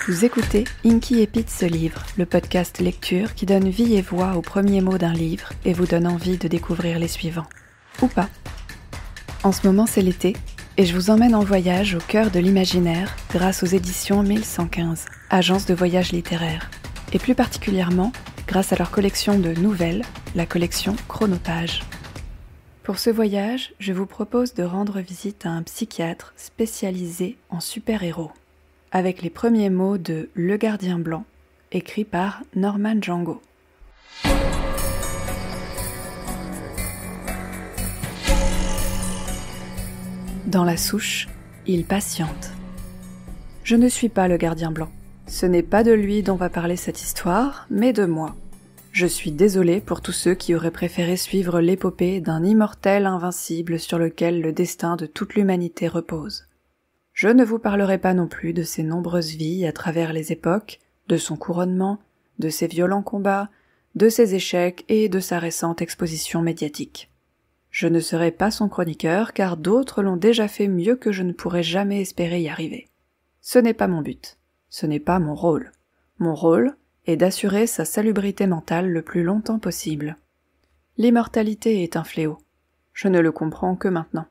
Vous écoutez Inky et Pete se livrent, le podcast lecture qui donne vie et voix aux premiers mots d'un livre et vous donne envie de découvrir les suivants. Ou pas. En ce moment c'est l'été, et je vous emmène en voyage au cœur de l'imaginaire grâce aux éditions 1115, agence de voyage littéraire, et plus particulièrement grâce à leur collection de nouvelles, la collection Chronopage. Pour ce voyage, je vous propose de rendre visite à un psychiatre spécialisé en super-héros, avec les premiers mots de Le Gardien Blanc, écrit par Norman Django. Dans la souche, il patiente. Je ne suis pas le Gardien Blanc. Ce n'est pas de lui dont va parler cette histoire, mais de moi. Je suis désolée pour tous ceux qui auraient préféré suivre l'épopée d'un immortel invincible sur lequel le destin de toute l'humanité repose. Je ne vous parlerai pas non plus de ses nombreuses vies à travers les époques, de son couronnement, de ses violents combats, de ses échecs et de sa récente exposition médiatique. Je ne serai pas son chroniqueur car d'autres l'ont déjà fait mieux que je ne pourrais jamais espérer y arriver. Ce n'est pas mon but, ce n'est pas mon rôle. Mon rôle est d'assurer sa salubrité mentale le plus longtemps possible. L'immortalité est un fléau. Je ne le comprends que maintenant.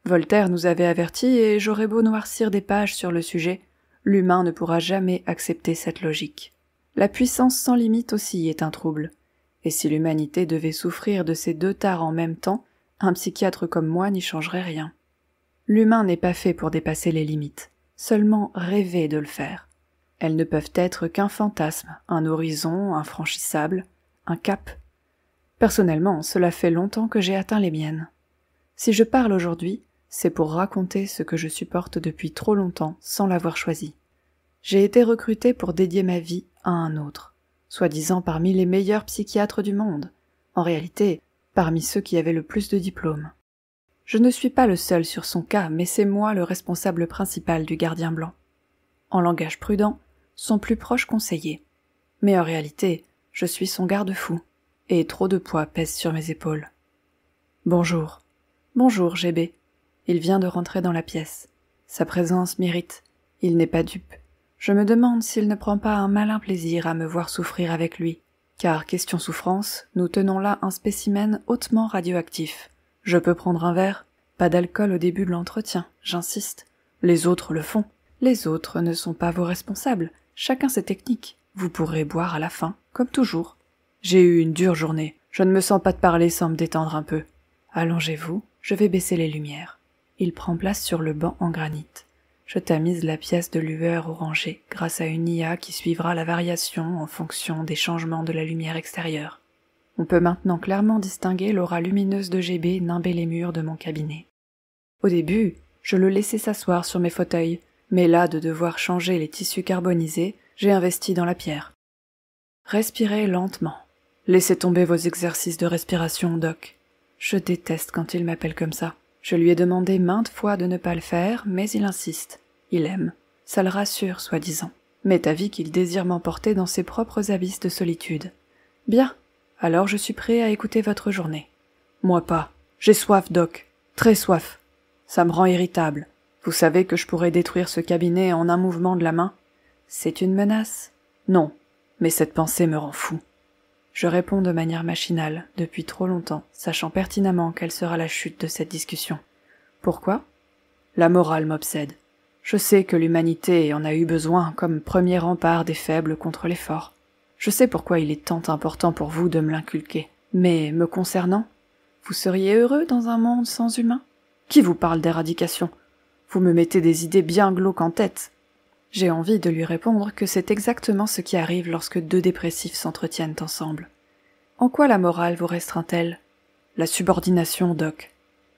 Voltaire nous avait avertis et j'aurais beau noircir des pages sur le sujet, l'humain ne pourra jamais accepter cette logique. La puissance sans limite aussi est un trouble. Et si l'humanité devait souffrir de ces deux tares en même temps, un psychiatre comme moi n'y changerait rien. L'humain n'est pas fait pour dépasser les limites, seulement rêver de le faire. Elles ne peuvent être qu'un fantasme, un horizon infranchissable, un cap. Personnellement, cela fait longtemps que j'ai atteint les miennes. Si je parle aujourd'hui, c'est pour raconter ce que je supporte depuis trop longtemps sans l'avoir choisi. J'ai été recrutée pour dédier ma vie à un autre, soi-disant parmi les meilleurs psychiatres du monde. En réalité, parmi ceux qui avaient le plus de diplômes. Je ne suis pas le seul sur son cas, mais c'est moi le responsable principal du Gardien Blanc. En langage prudent, son plus proche conseiller. Mais en réalité, je suis son garde-fou, et trop de poids pèse sur mes épaules. Bonjour. Bonjour, GB. Il vient de rentrer dans la pièce. Sa présence m'irrite. Il n'est pas dupe. Je me demande s'il ne prend pas un malin plaisir à me voir souffrir avec lui. Car, question souffrance, nous tenons là un spécimen hautement radioactif. Je peux prendre un verre? Pas d'alcool au début de l'entretien, j'insiste. Les autres le font. Les autres ne sont pas vos responsables. Chacun ses techniques. Vous pourrez boire à la fin, comme toujours. J'ai eu une dure journée. Je ne me sens pas de parler sans me détendre un peu. Allongez-vous, je vais baisser les lumières. Il prend place sur le banc en granit. Je tamise la pièce de lueur orangée grâce à une IA qui suivra la variation en fonction des changements de la lumière extérieure. On peut maintenant clairement distinguer l'aura lumineuse de GB nimber les murs de mon cabinet. Au début, je le laissais s'asseoir sur mes fauteuils, mais là de devoir changer les tissus carbonisés, j'ai investi dans la pierre. Respirez lentement. Laissez tomber vos exercices de respiration, Doc. Je déteste quand il m'appelle comme ça. Je lui ai demandé maintes fois de ne pas le faire, mais il insiste. Il aime. Ça le rassure, soi-disant. M'est avis qu'il désire m'emporter dans ses propres abysses de solitude. Bien. Alors je suis prêt à écouter votre journée. Moi pas. J'ai soif, Doc. Très soif. Ça me rend irritable. Vous savez que je pourrais détruire ce cabinet en un mouvement de la main? C'est une menace? Non. Mais cette pensée me rend fou. Je réponds de manière machinale, depuis trop longtemps, sachant pertinemment quelle sera la chute de cette discussion. Pourquoi? La morale m'obsède. Je sais que l'humanité en a eu besoin comme premier rempart des faibles contre les forts. Je sais pourquoi il est tant important pour vous de me l'inculquer. Mais, me concernant, vous seriez heureux dans un monde sans humains? Qui vous parle d'éradication? Vous me mettez des idées bien glauques en tête. J'ai envie de lui répondre que c'est exactement ce qui arrive lorsque deux dépressifs s'entretiennent ensemble. En quoi la morale vous restreint-elle? La subordination, Doc.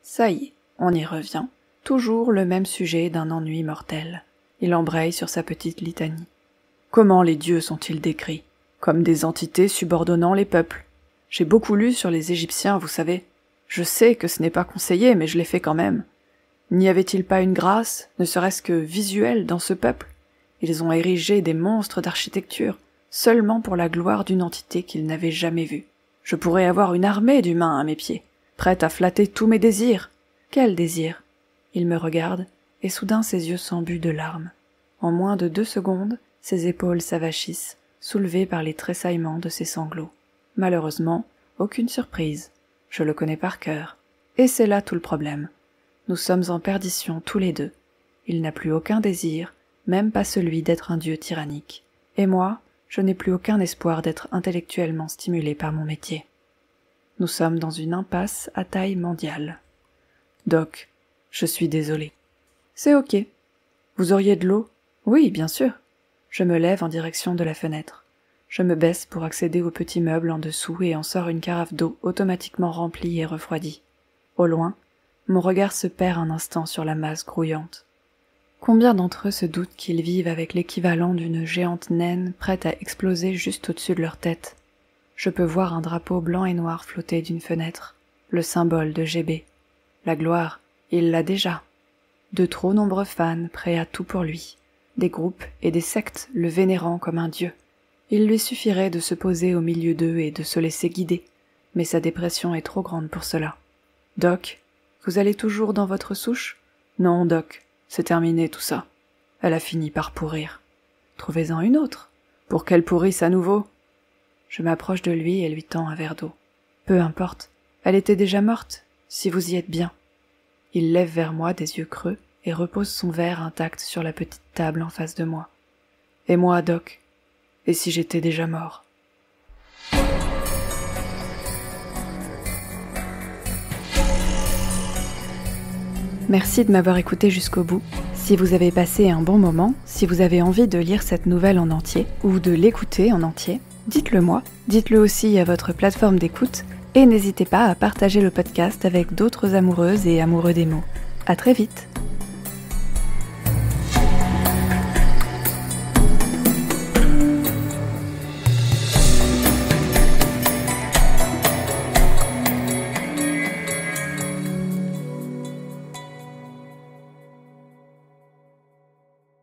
Ça y est, on y revient. Toujours le même sujet d'un ennui mortel. Il embraye sur sa petite litanie. Comment les dieux sont-ils décrits? Comme des entités subordonnant les peuples. J'ai beaucoup lu sur les Égyptiens, vous savez. Je sais que ce n'est pas conseillé, mais je l'ai fait quand même. N'y avait-il pas une grâce, ne serait-ce que visuelle, dans ce peuple? Ils ont érigé des monstres d'architecture, seulement pour la gloire d'une entité qu'ils n'avaient jamais vue. Je pourrais avoir une armée d'humains à mes pieds, prête à flatter tous mes désirs. Quel désir? Il me regarde, et soudain ses yeux s'embuent de larmes. En moins de 2 secondes, Ses épaules s'avachissent, soulevées par les tressaillements de ses sanglots. Malheureusement, aucune surprise. Je le connais par cœur. Et c'est là tout le problème. Nous sommes en perdition tous les deux. Il n'a plus aucun désir, même pas celui d'être un dieu tyrannique. Et moi, je n'ai plus aucun espoir d'être intellectuellement stimulé par mon métier. Nous sommes dans une impasse à taille mondiale. Doc, je suis désolé. C'est ok. Vous auriez de l'eau? Oui, bien sûr. Je me lève en direction de la fenêtre. Je me baisse pour accéder au petit meuble en dessous et en sors une carafe d'eau automatiquement remplie et refroidie. Au loin, mon regard se perd un instant sur la masse grouillante. Combien d'entre eux se doutent qu'ils vivent avec l'équivalent d'une géante naine prête à exploser juste au-dessus de leur tête? Je peux voir un drapeau blanc et noir flotter d'une fenêtre, le symbole de GB. La gloire, il l'a déjà. De trop nombreux fans prêts à tout pour lui, des groupes et des sectes le vénérant comme un dieu. Il lui suffirait de se poser au milieu d'eux et de se laisser guider, mais sa dépression est trop grande pour cela. Doc, vous allez toujours dans votre souche? Non, Doc, c'est terminé tout ça. Elle a fini par pourrir. Trouvez-en une autre, pour qu'elle pourrisse à nouveau. Je m'approche de lui et lui tends un verre d'eau. Peu importe, elle était déjà morte, si vous y êtes bien. Il lève vers moi des yeux creux et repose son verre intact sur la petite table en face de moi. Et moi, Doc, et si j'étais déjà mort? Merci de m'avoir écouté jusqu'au bout. Si vous avez passé un bon moment, si vous avez envie de lire cette nouvelle en entier, ou de l'écouter en entier, dites-le moi, dites-le aussi à votre plateforme d'écoute, et n'hésitez pas à partager le podcast avec d'autres amoureuses et amoureux des mots. À très vite!